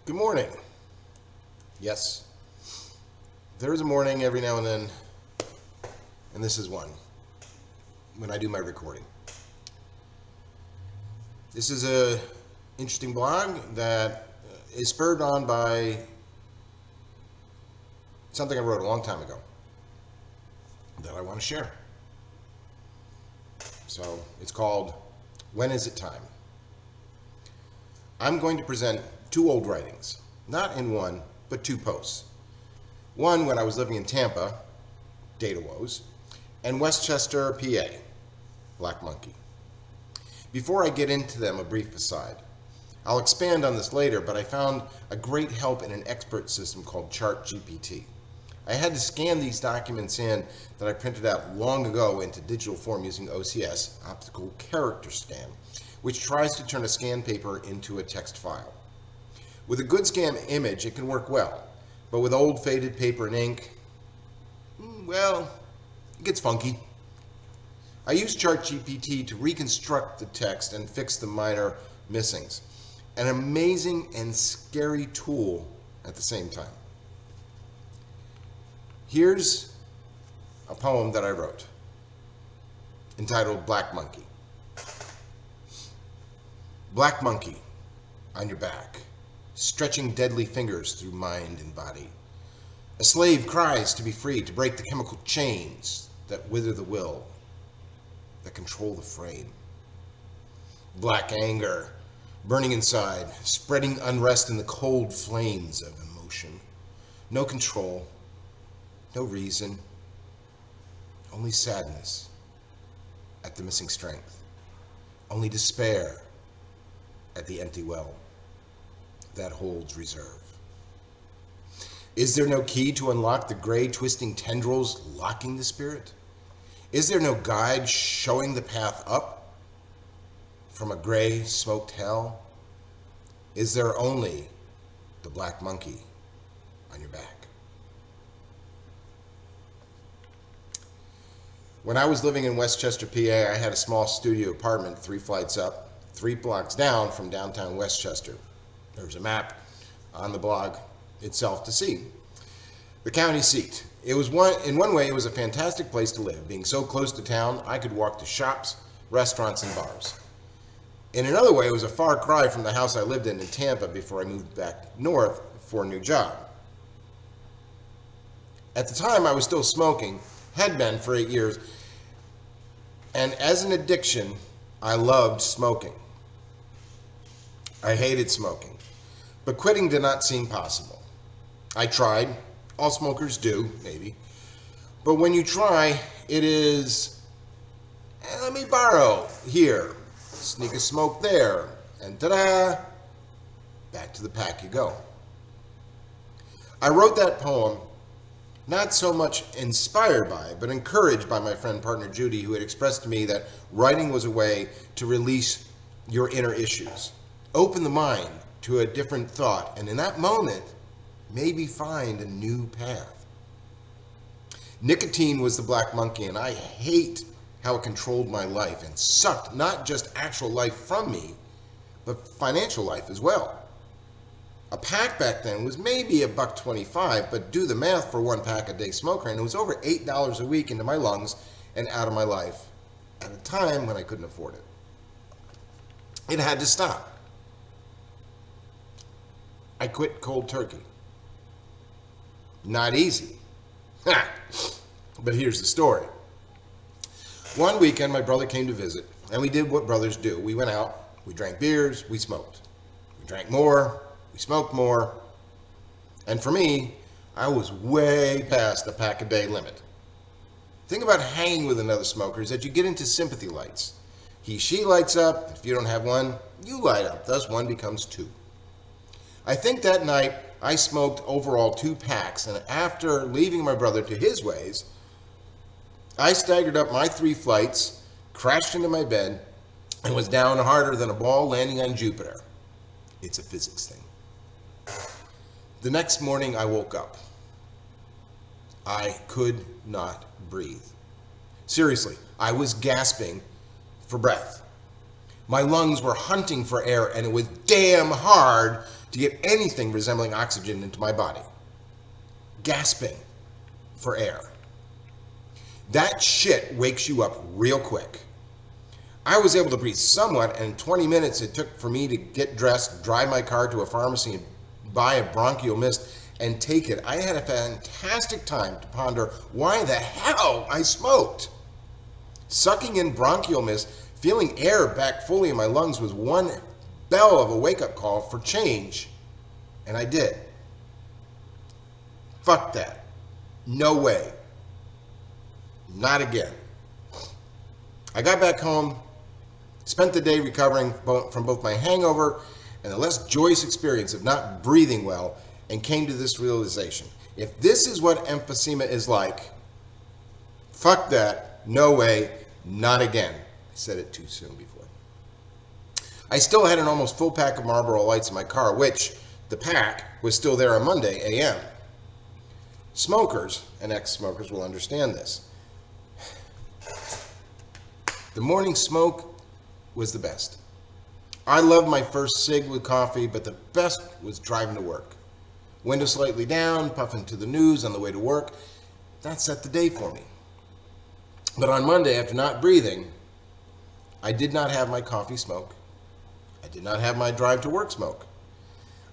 Good morning. Yes, there is a morning every now and then, and this is one, when I do my recording. This is a interesting blog that is spurred on by something I wrote a long time ago that I want to share. So it's called When Is It Time? I'm going to present two old writings, not in one, but two posts. One when I was living in Tampa, Data Woes, and Westchester, PA, Black Monkey. Before I get into them, a brief aside. I'll expand on this later, but I found a great help in an expert system called ChartGPT. I had to scan these documents in that I printed out long ago into digital form using OCS, optical character scan, which tries to turn a scan paper into a text file. With a good scan image, it can work well, but with old faded paper and ink, well, it gets funky. I used ChartGPT to reconstruct the text and fix the minor missings. An amazing and scary tool at the same time. Here's a poem that I wrote, entitled Black Monkey. Black monkey on your back, stretching deadly fingers through mind and body. A slave cries to be free, to break the chemical chains that wither the will, that control the frame. Black anger, burning inside, spreading unrest in the cold flames of emotion. No control, no reason, only sadness at the missing strength, only despair at the empty well that holds reserve. Is there no key to unlock the gray twisting tendrils locking the spirit? Is there no guide showing the path up from a gray smoked hell? Is there only the black monkey on your back? When I was living in Westchester, PA, I had a small studio apartment 3 flights up, 3 blocks down from downtown Westchester. There's a map on the blog itself to see. The county seat. In one way, it was a fantastic place to live. Being so close to town, I could walk to shops, restaurants, and bars. In another way, it was a far cry from the house I lived in Tampa before I moved back north for a new job. At the time, I was still smoking, had been for 8 years, and as an addiction, I loved smoking. I hated smoking, but quitting did not seem possible. I tried. All smokers do, maybe. But when you try, it is, let me borrow here, sneak a smoke there, and ta-da, back to the pack you go. I wrote that poem not so much inspired by, but encouraged by my friend partner Judy, who had expressed to me that writing was a way to release your inner issues, open the mind to a different thought, and in that moment, maybe find a new path. Nicotine was the black monkey, and I hate how it controlled my life and sucked not just actual life from me, but financial life as well. A pack back then was maybe $1.25, but do the math for 1 pack a day smoker, and it was over $8 a week into my lungs and out of my life at a time when I couldn't afford it. It had to stop. I quit cold turkey. Not easy. But here's the story. One weekend, my brother came to visit, and we did what brothers do. We went out, we drank beers, we smoked. We drank more, we smoked more. And for me, I was way past the pack a day limit. The thing about hanging with another smoker is that you get into sympathy lights. She lights up. If you don't have one, you light up. Thus, one becomes 2. I think that night I smoked overall 2 packs, and after leaving my brother to his ways, I staggered up my 3 flights, crashed into my bed, and was down harder than a ball landing on Jupiter. It's a physics thing. The next morning I woke up. I could not breathe. Seriously, I was gasping for breath. My lungs were hunting for air, and it was damn hard to get anything resembling oxygen into my body, gasping for air. That shit wakes you up real quick. I was able to breathe somewhat, and in 20 minutes it took for me to get dressed, drive my car to a pharmacy, and buy a bronchial mist and take it. I had a fantastic time to ponder why the hell I smoked. Sucking in bronchial mist, feeling air back fully in my lungs was one bell of a wake-up call for change, and I did. Fuck that. No way. Not again. I got back home, spent the day recovering from both my hangover and the less joyous experience of not breathing well, and came to this realization. If this is what emphysema is like, fuck that, no way, not again. I said it too soon before. I still had an almost full pack of Marlboro Lights in my car, which, the pack, was still there on Monday a.m. Smokers and ex-smokers will understand this. The morning smoke was the best. I loved my first cig with coffee, but the best was driving to work. Window slightly down, puffing to the news on the way to work. That set the day for me. But on Monday, after not breathing, I did not have my coffee smoke. I did not have my drive to work smoke.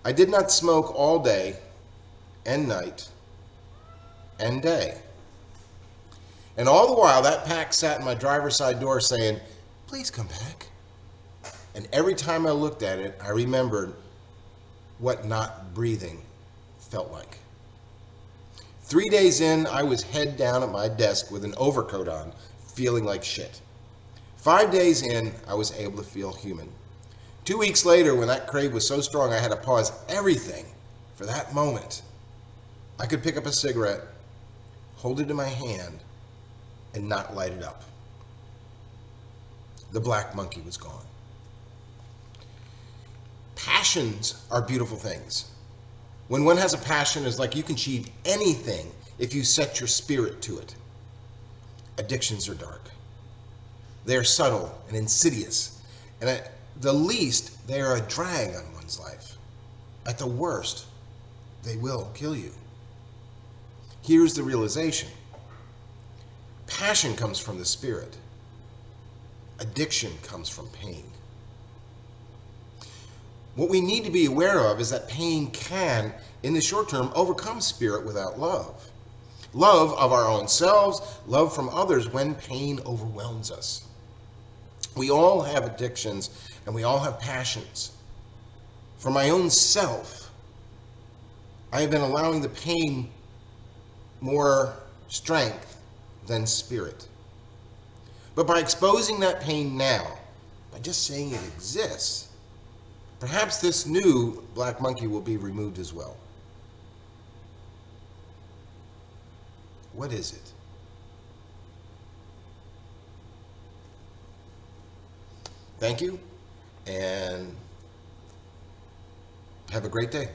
I did not smoke all day and night and day. And all the while, that pack sat in my driver's side door saying, please come back. And every time I looked at it, I remembered what not breathing felt like. 3 days in, I was head down at my desk with an overcoat on, feeling like shit. 5 days in, I was able to feel human. 2 weeks later, when that crave was so strong I had to pause everything for that moment, I could pick up a cigarette, hold it in my hand, and not light it up. The black monkey was gone. Passions are beautiful things. When one has a passion, it's like you can achieve anything if you set your spirit to it. Addictions are dark. They are subtle and insidious, and at the least, they are a drag on one's life. At the worst, they will kill you. Here's the realization. Passion comes from the spirit. Addiction comes from pain. What we need to be aware of is that pain can, in the short term, overcome spirit without love. Love of our own selves, love from others when pain overwhelms us. We all have addictions and we all have passions. For my own self, I have been allowing the pain more strength than spirit. But by exposing that pain now, by just saying it exists, perhaps this new black monkey will be removed as well. What is it? Thank you, and have a great day.